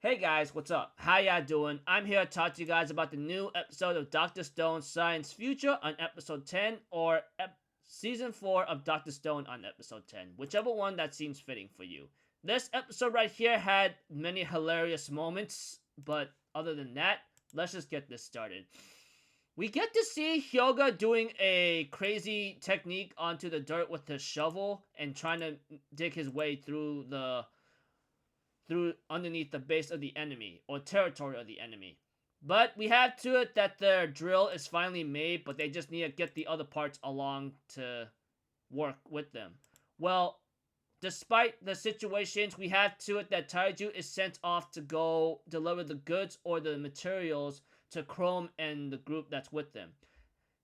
Hey guys, what's up? How y'all doing? I'm here to talk to you guys about the new episode of Doctor Stone Science Future on episode 10 or season 4 of Doctor Stone on episode 10, whichever one that seems fitting for you. This episode right here had many hilarious moments, but other than that, let's just get this started. We get to see Hyoga doing a crazy technique onto the dirt with his shovel and trying to dig his way through underneath the base of the enemy or territory of the enemy. But we have to it that their drill is finally made, but they just need to get the other parts along to work with them. Well, despite the situations, we have to it that Taiju is sent off to go deliver the goods or the materials to Chrome and the group that's with them.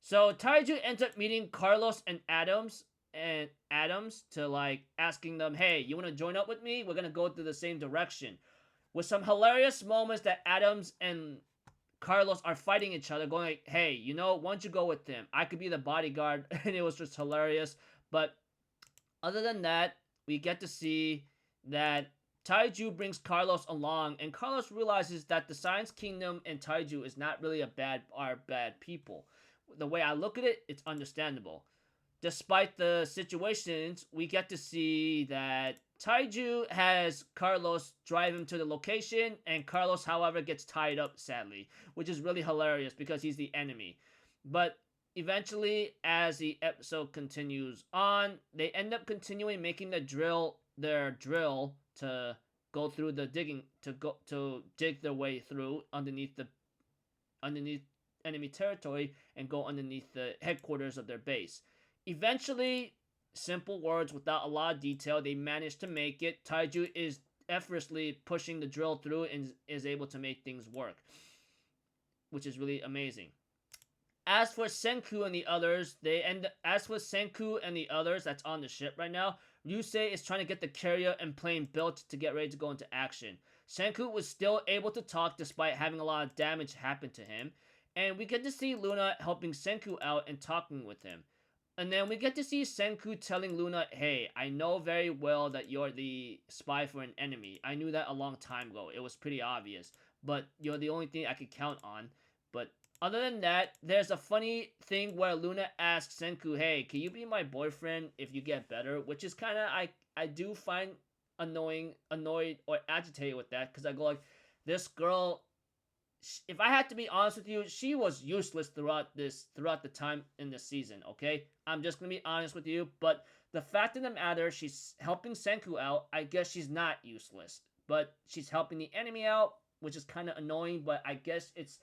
So Taiju ends up meeting Carlos and Adams to like asking them, "Hey, you want to join up with me? We're gonna go through the same direction." With some hilarious moments that Adams and Carlos are fighting each other, going like, "Hey, why don't you go with him? I could be the bodyguard," and it was just hilarious. But other than that, we get to see that Taiju brings Carlos along, and Carlos realizes that the Science Kingdom and Taiju is not really bad people. The way I look at it, it's understandable. Despite the situations, we get to see that Taiju has Carlos drive him to the location, and Carlos, however, gets tied up, sadly, which is really hilarious because he's the enemy. But eventually, as the episode continues on, they end up continuing making their drill to go through the digging to dig their way through underneath enemy territory and go underneath the headquarters of their base. Eventually, simple words without a lot of detail, they manage to make it. Taiju is effortlessly pushing the drill through and is able to make things work, which is really amazing. As for Senku and the others, that's on the ship right now, Ryusei is trying to get the carrier and plane built to get ready to go into action. Senku was still able to talk despite having a lot of damage happen to him, and we get to see Luna helping Senku out and talking with him. And then we get to see Senku telling Luna, "Hey, I know very well that you're the spy for an enemy. I knew that a long time ago. It was pretty obvious. But you're the only thing I could count on." But other than that, there's a funny thing where Luna asks Senku, "Hey, can you be my boyfriend if you get better?" Which is kind of I do find annoyed or agitated with that because I go like, this girl, if I had to be honest with you, she was useless throughout the time in the season. Okay, I'm just gonna be honest with you. But the fact of the matter, she's helping Senku out. I guess she's not useless, but she's helping the enemy out, which is kind of annoying. But I guess it's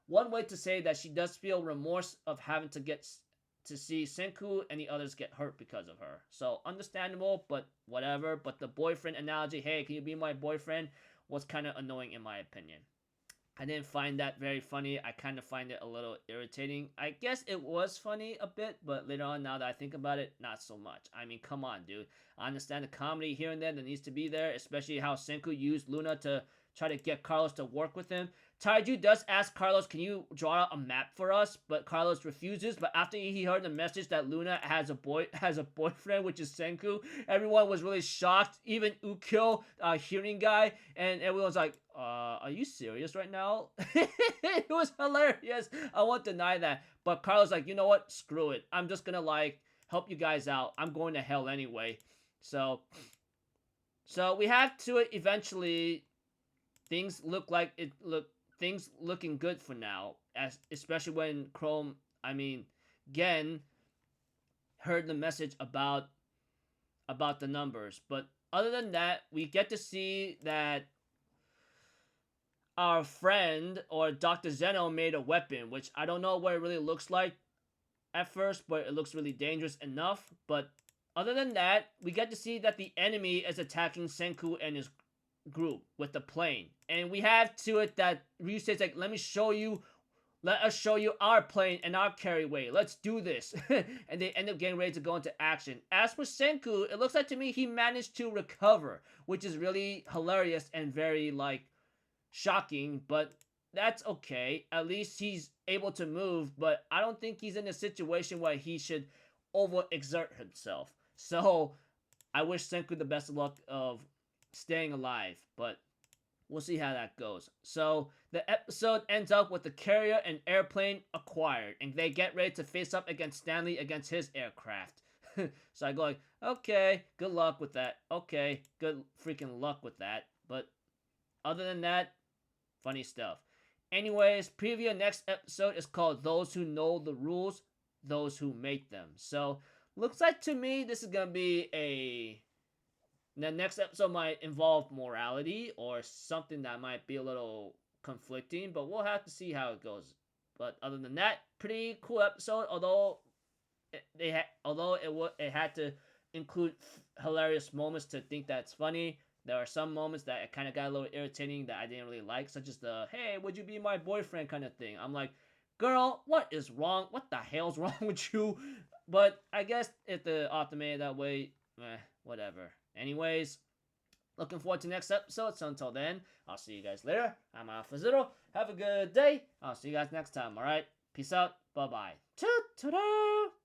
one way to say that she does feel remorse of having to see Senku and the others get hurt because of her. So understandable, but whatever. But the boyfriend analogy, "Hey, can you be my boyfriend?" was kind of annoying in my opinion. I didn't find that very funny. I kind of find it a little irritating. I guess it was funny a bit, but later on, now that I think about it, not so much. I mean, come on, dude. I understand the comedy here and there that needs to be there, especially how Senku used Luna to try to get Carlos to work with him. Taiju does ask Carlos, "Can you draw out a map for us?" But Carlos refuses. But after he heard the message that Luna has a boyfriend, which is Senku, everyone was really shocked. Even Ukyo, hearing guy, and everyone's like, are you serious right now?" It was hilarious. I won't deny that. But Carlos like, "You know what? Screw it. I'm just gonna like help you guys out. I'm going to hell anyway." So so we have to it eventually. Things look like it look things looking good for now, as especially when Chrome, I mean, Gen heard the message about the numbers. But other than that, we get to see that our friend or Dr. Zeno made a weapon, which I don't know what it really looks like at first, but it looks really dangerous enough. But other than that, we get to see that the enemy is attacking Senku and his group with the plane. And we have to it that Ryusei's like, let us show you our plane and our carriway. Let's do this." And they end up getting ready to go into action. As for Senku, it looks like to me he managed to recover, which is really hilarious and very like shocking, but that's okay. At least he's able to move, but I don't think he's in a situation where he should overexert himself. So I wish Senku the best of luck of staying alive, but we'll see how that goes. So the episode ends up with the carrier and airplane acquired, and they get ready to face up against Stanley against his aircraft. So I go like, okay, good luck with that. Okay, good freaking luck with that. But other than that, funny stuff. Anyways, preview next episode is called Those Who Know the Rules, Those Who Make Them. So looks like to me this is gonna be a the next episode might involve morality or something that might be a little conflicting, but we'll have to see how it goes. But other than that, pretty cool episode. It had to include hilarious moments to think that's funny. There are some moments that it kind of got a little irritating that I didn't really like, such as the "Hey, would you be my boyfriend?" kind of thing. I'm like, girl, what is wrong? What the hell's wrong with you? But I guess if the automated that way, whatever. Anyways, looking forward to next episode. So until then, I'll see you guys later. I'm Alpha Zero. Have a good day. I'll see you guys next time. All right. Peace out. Bye bye. Ta-ta-da!